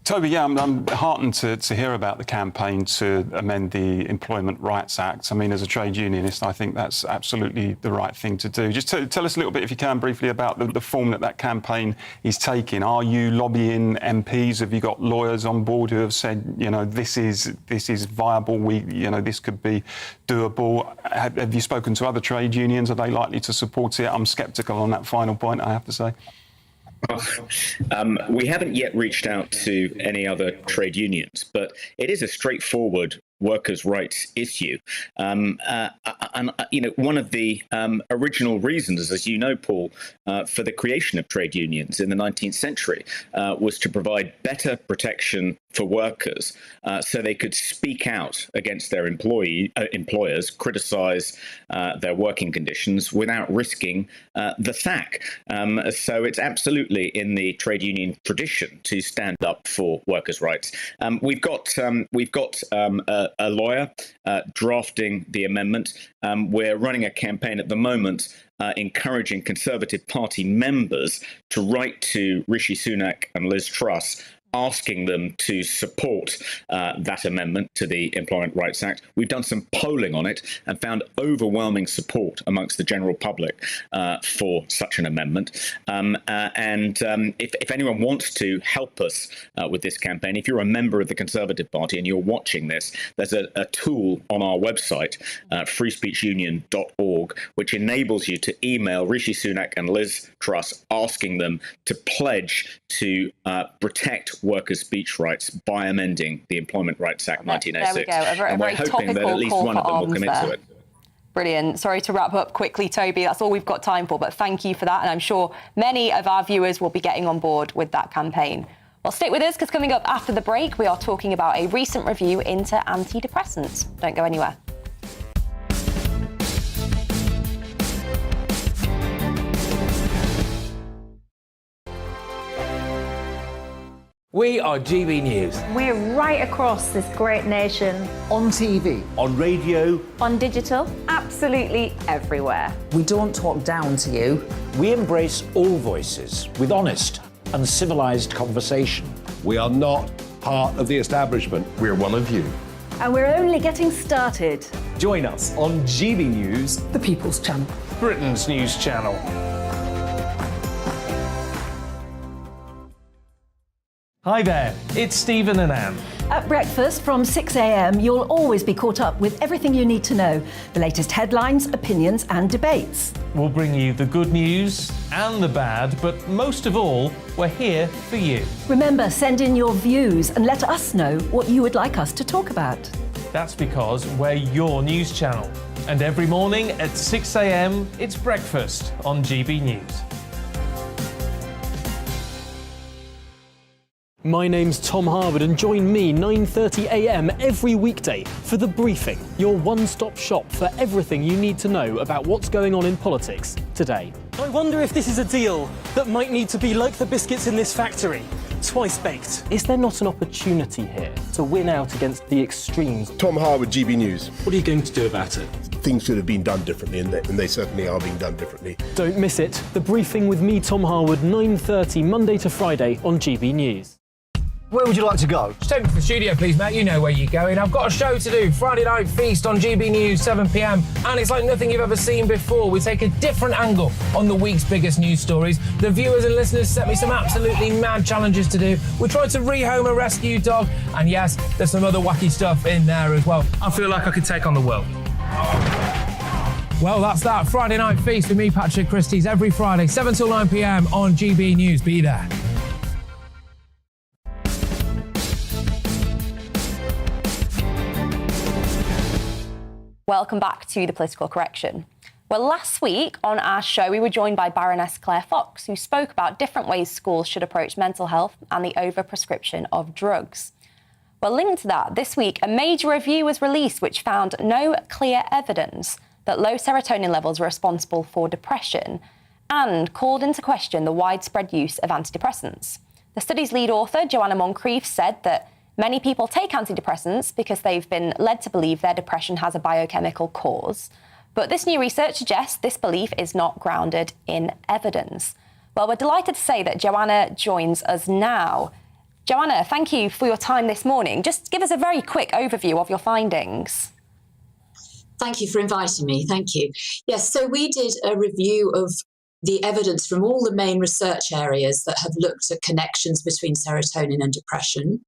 Toby, yeah, I'm heartened to hear about the campaign to amend the Employment Rights Act. I mean, as a trade unionist, I think that's absolutely the right thing to do. Just tell us a little bit, if you can, briefly about the form that campaign is taking. Are you lobbying MPs? Have you got lawyers on board who have said, this is viable, this could be doable? Have you spoken to other trade unions? Are they likely to support it? I'm sceptical on that final point, I have to say. We haven't yet reached out to any other trade unions, but it is a straightforward workers' rights issue. And one of the original reasons, as you know, Paul, for the creation of trade unions in the 19th century was to provide better protection for workers so they could speak out against their employers, criticise their working conditions without risking the sack. So it's absolutely in the trade union tradition to stand up for workers' rights. We've got a lawyer drafting the amendment. We're running a campaign at the moment encouraging Conservative Party members to write to Rishi Sunak and Liz Truss, asking them to support that amendment to the Employment Rights Act. We've done some polling on it and found overwhelming support amongst the general public for such an amendment. If anyone wants to help us with this campaign, if you're a member of the Conservative Party and you're watching this, there's a tool on our website, freespeechunion.org, which enables you to email Rishi Sunak and Liz Truss asking them to pledge to protect workers' speech rights by amending the Employment Rights Act 1906. There we go. And we're hoping that at least one of them will commit to it. Brilliant. Sorry to wrap up quickly, Toby. That's all we've got time for, but thank you for that. And I'm sure many of our viewers will be getting on board with that campaign. Well, stick with us, because coming up after the break, we are talking about a recent review into antidepressants. Don't go anywhere. We are GB News. We're right across this great nation. On TV. On radio. On digital. Absolutely everywhere. We don't talk down to you. We embrace all voices with honest and civilised conversation. We are not part of the establishment. We're one of you. And we're only getting started. Join us on GB News, The People's Channel. Britain's news channel. Hi there, it's Stephen and Anne. At breakfast from 6 a.m, you'll always be caught up with everything you need to know, the latest headlines, opinions and debates. We'll bring you the good news and the bad, but most of all, we're here for you. Remember, send in your views and let us know what you would like us to talk about. That's because we're your news channel. And every morning at 6 a.m, it's breakfast on GB News. My name's Tom Harwood, and join me 9:30 a.m. every weekday for The Briefing, your one-stop shop for everything you need to know about what's going on in politics today. I wonder if this is a deal that might need to be like the biscuits in this factory, twice baked. Is there not an opportunity here to win out against the extremes? Tom Harwood, GB News. What are you going to do about it? Things should have been done differently, and they certainly are being done differently. Don't miss it. The Briefing with me, Tom Harwood, 9:30 Monday to Friday on GB News. Where would you like to go? Just take me to the studio, please, mate. You know where you're going. I've got a show to do. Friday Night Feast on GB News, 7 p.m. And it's like nothing you've ever seen before. We take a different angle on the week's biggest news stories. The viewers and listeners set me some absolutely mad challenges to do. We tried to rehome a rescue dog. And yes, there's some other wacky stuff in there as well. I feel like I could take on the world. Well, that's that. Friday Night Feast with me, Patrick Christie's, every Friday, 7 till 9 p.m. on GB News. Be there. Welcome back to The Political Correction. Well, last week on our show, we were joined by Baroness Claire Fox, who spoke about different ways schools should approach mental health and the overprescription of drugs. Well, linked to that, this week, a major review was released which found no clear evidence that low serotonin levels were responsible for depression and called into question the widespread use of antidepressants. The study's lead author, Joanna Moncrief, said that many people take antidepressants because they've been led to believe their depression has a biochemical cause. But this new research suggests this belief is not grounded in evidence. Well, we're delighted to say that Joanna joins us now. Joanna, thank you for your time this morning. Just give us a very quick overview of your findings. Thank you for inviting me. Thank you. Yes, so we did a review of the evidence from all the main research areas that have looked at connections between serotonin and depression.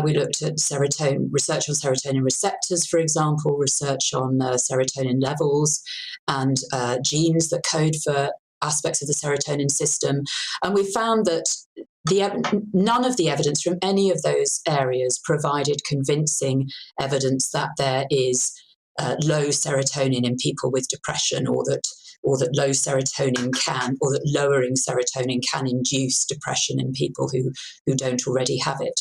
We looked at research on serotonin receptors, for example, research on serotonin levels and genes that code for aspects of the serotonin system. And we found that none of the evidence from any of those areas provided convincing evidence that there is low serotonin in people with depression, or that low serotonin can, or that lowering serotonin can induce depression in people who don't already have it.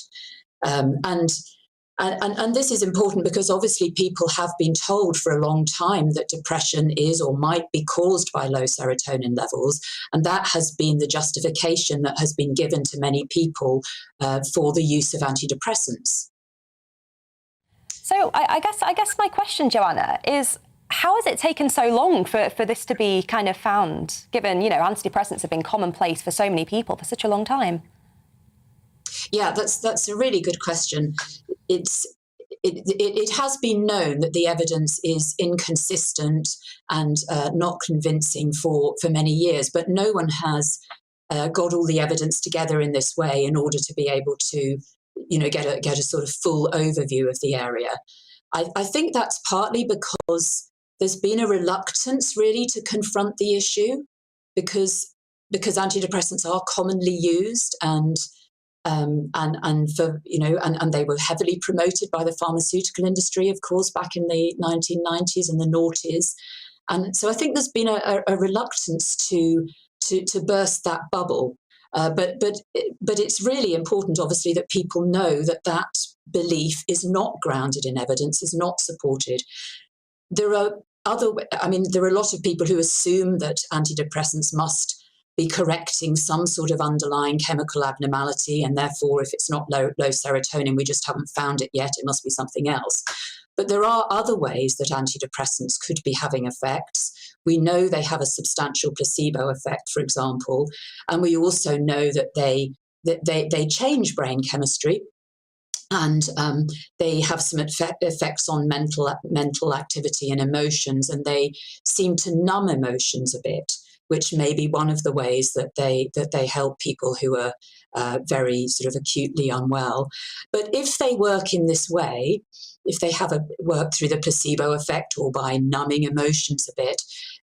And this is important because obviously people have been told for a long time that depression is or might be caused by low serotonin levels, and that has been the justification that has been given to many people for the use of antidepressants. So I guess my question, Joanna, is how has it taken so long for this to be kind of found, given, antidepressants have been commonplace for so many people for such a long time? Yeah, that's a really good question. It has been known that the evidence is inconsistent and not convincing for many years, but no one has got all the evidence together in this way in order to be able to, get a sort of full overview of the area. I think that's partly because there's been a reluctance really to confront the issue because antidepressants are commonly used and they were heavily promoted by the pharmaceutical industry, of course, back in the 1990s and the noughties. And so I think there's been a reluctance to burst that bubble. But it's really important, obviously, that people know that belief is not grounded in evidence, is not supported. There are a lot of people who assume that antidepressants must be correcting some sort of underlying chemical abnormality, and therefore, if it's not low serotonin, we just haven't found it yet, it must be something else. But there are other ways that antidepressants could be having effects. We know they have a substantial placebo effect, for example, and we also know that they change brain chemistry, and they have some effects on mental activity and emotions, and they seem to numb emotions a bit, which may be one of the ways that they help people who are very sort of acutely unwell. But if they work in this way, if they have work through the placebo effect or by numbing emotions a bit,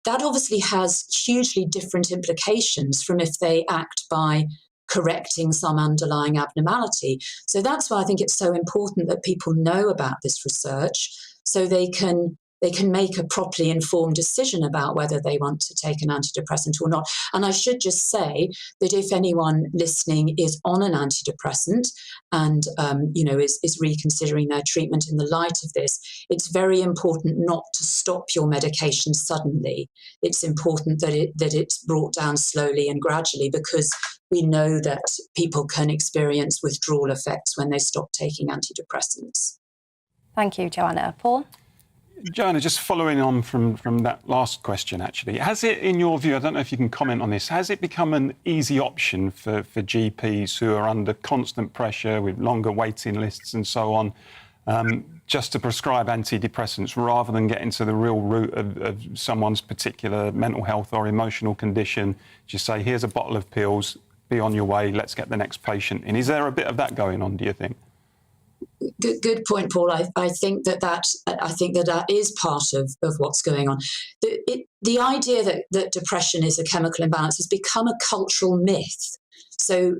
that obviously has hugely different implications from if they act by correcting some underlying abnormality. So that's why I think it's so important that people know about this research so they can make a properly informed decision about whether they want to take an antidepressant or not. And I should just say that if anyone listening is on an antidepressant and is reconsidering their treatment in the light of this, it's very important not to stop your medication suddenly. It's important that it's brought down slowly and gradually, because we know that people can experience withdrawal effects when they stop taking antidepressants. Thank you, Joanna. Paul? Joanna, just following on from that last question, actually, has it, in your view, I don't know if you can comment on this, has it become an easy option for GPs who are under constant pressure with longer waiting lists and so on, just to prescribe antidepressants rather than getting to the real root of someone's particular mental health or emotional condition? Just say, here's a bottle of pills, be on your way, let's get the next patient in. Is there a bit of that going on, do you think? Good point, Paul. I think that is part of what's going on. The idea that depression is a chemical imbalance has become a cultural myth. So,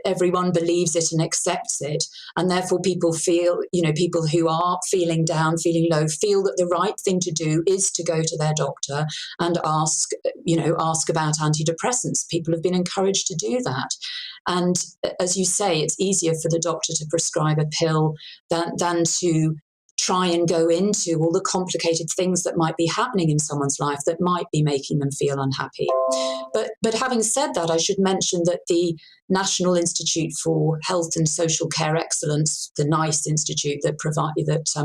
everyone believes it and accepts it. And therefore people feel, people who are feeling down, feeling low, feel that the right thing to do is to go to their doctor and ask about antidepressants. People have been encouraged to do that. And as you say, it's easier for the doctor to prescribe a pill than to try and go into all the complicated things that might be happening in someone's life that might be making them feel unhappy. But having said that, I should mention that the National Institute for Health and Social Care Excellence, the NICE Institute that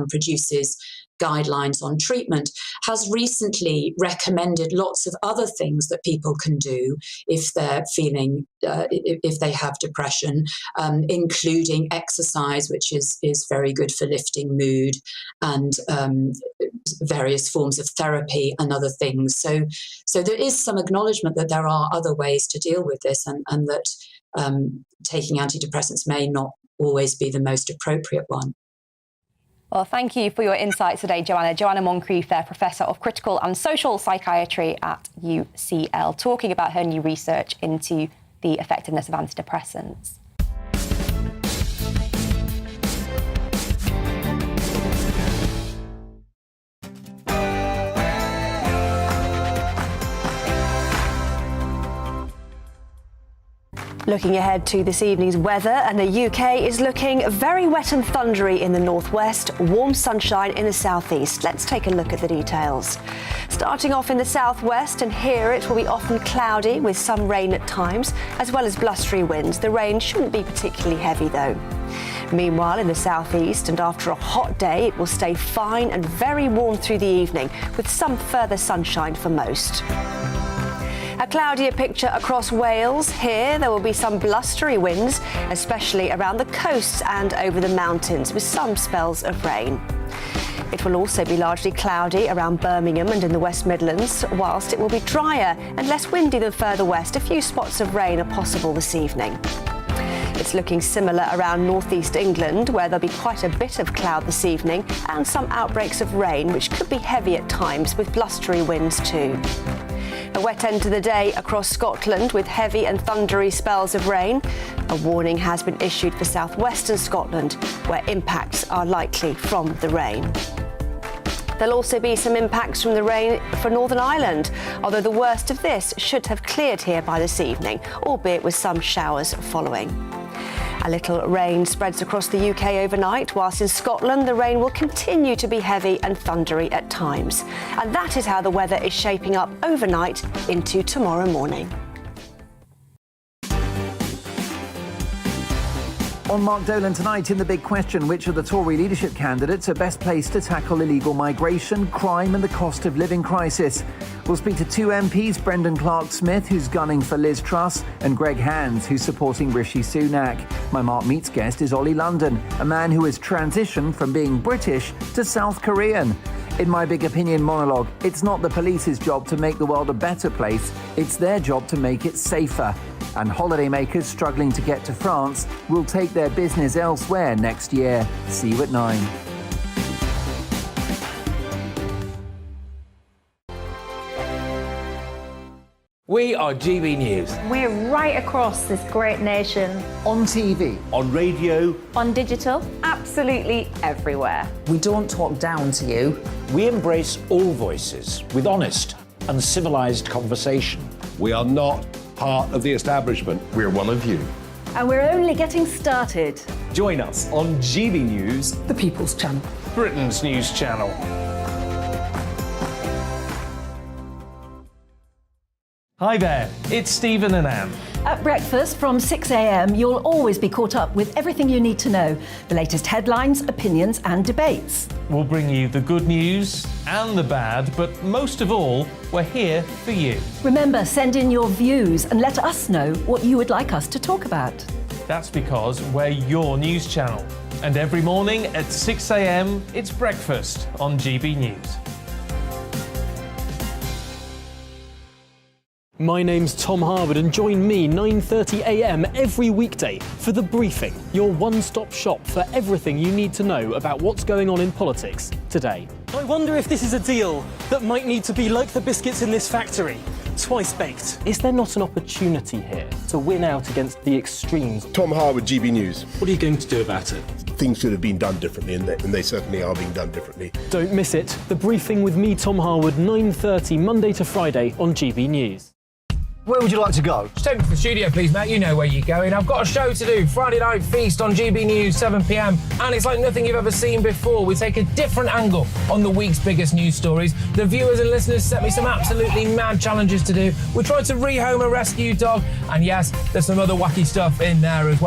produces guidelines on treatment, has recently recommended lots of other things that people can do if they're feeling, if they have depression, including exercise, which is very good for lifting mood, and various forms of therapy and other things. So there is some acknowledgement that there are other ways to deal with this, and that taking antidepressants may not always be the most appropriate one. Well, thank you for your insights today, Joanna. Joanna Moncrief, Professor of Critical and Social Psychiatry at UCL, talking about her new research into the effectiveness of antidepressants. Looking ahead to this evening's weather, and the UK is looking very wet and thundery in the northwest, warm sunshine in the southeast. Let's take a look at the details. Starting off in the southwest, and here it will be often cloudy with some rain at times, as well as blustery winds. The rain shouldn't be particularly heavy though. Meanwhile, in the southeast, and after a hot day, it will stay fine and very warm through the evening, with some further sunshine for most. A cloudier picture across Wales. Here there will be some blustery winds, especially around the coasts and over the mountains, with some spells of rain. It will also be largely cloudy around Birmingham and in the West Midlands, whilst it will be drier and less windy than further west. A few spots of rain are possible this evening. It's looking similar around northeast England, where there'll be quite a bit of cloud this evening and some outbreaks of rain, which could be heavy at times with blustery winds too. A wet end to the day across Scotland with heavy and thundery spells of rain. A warning has been issued for southwestern Scotland, where impacts are likely from the rain. There'll also be some impacts from the rain for Northern Ireland, although the worst of this should have cleared here by this evening, albeit with some showers following. A little rain spreads across the UK overnight, whilst in Scotland the rain will continue to be heavy and thundery at times. And that is how the weather is shaping up overnight into tomorrow morning. On Mark Dolan tonight, in The Big Question, which of the Tory leadership candidates are best placed to tackle illegal migration, crime and the cost of living crisis? We'll speak to two MPs, Brendan Clark-Smith, who's gunning for Liz Truss, and Greg Hands, who's supporting Rishi Sunak. My Mark Meets guest is Ollie London, a man who has transitioned from being British to South Korean. In my Big Opinion monologue, it's not the police's job to make the world a better place, it's their job to make it safer. And holidaymakers struggling to get to France will take their business elsewhere next year. See you at 9. We are GB News. We're right across this great nation. On TV. On radio. On digital. Absolutely everywhere. We don't talk down to you. We embrace all voices with honest and civilised conversation. We are not part of the establishment. We're one of you. And we're only getting started. Join us on GB News, The People's Channel, Britain's news channel. Hi there, it's Stephen and Anne. At breakfast from 6 a.m, you'll always be caught up with everything you need to know, the latest headlines, opinions and debates. We'll bring you the good news and the bad, but most of all, we're here for you. Remember, send in your views and let us know what you would like us to talk about. That's because we're your news channel. And every morning at 6 a.m, it's breakfast on GB News. My name's Tom Harwood, and join me 9:30 a.m. every weekday for The Briefing, your one-stop shop for everything you need to know about what's going on in politics today. I wonder if this is a deal that might need to be like the biscuits in this factory, twice baked. Is there not an opportunity here to win out against the extremes? Tom Harwood, GBNews. What are you going to do about it? Things should have been done differently, and they certainly are being done differently. Don't miss it. The Briefing with me, Tom Harwood, 9:30 Monday to Friday on GB News. Where would you like to go? Just take me to the studio, please, mate. You know where you're going. I've got a show to do. Friday Night Feast on GB News, 7 p.m. And it's like nothing you've ever seen before. We take a different angle on the week's biggest news stories. The viewers and listeners set me some absolutely mad challenges to do. We tried to rehome a rescue dog. And yes, there's some other wacky stuff in there as well.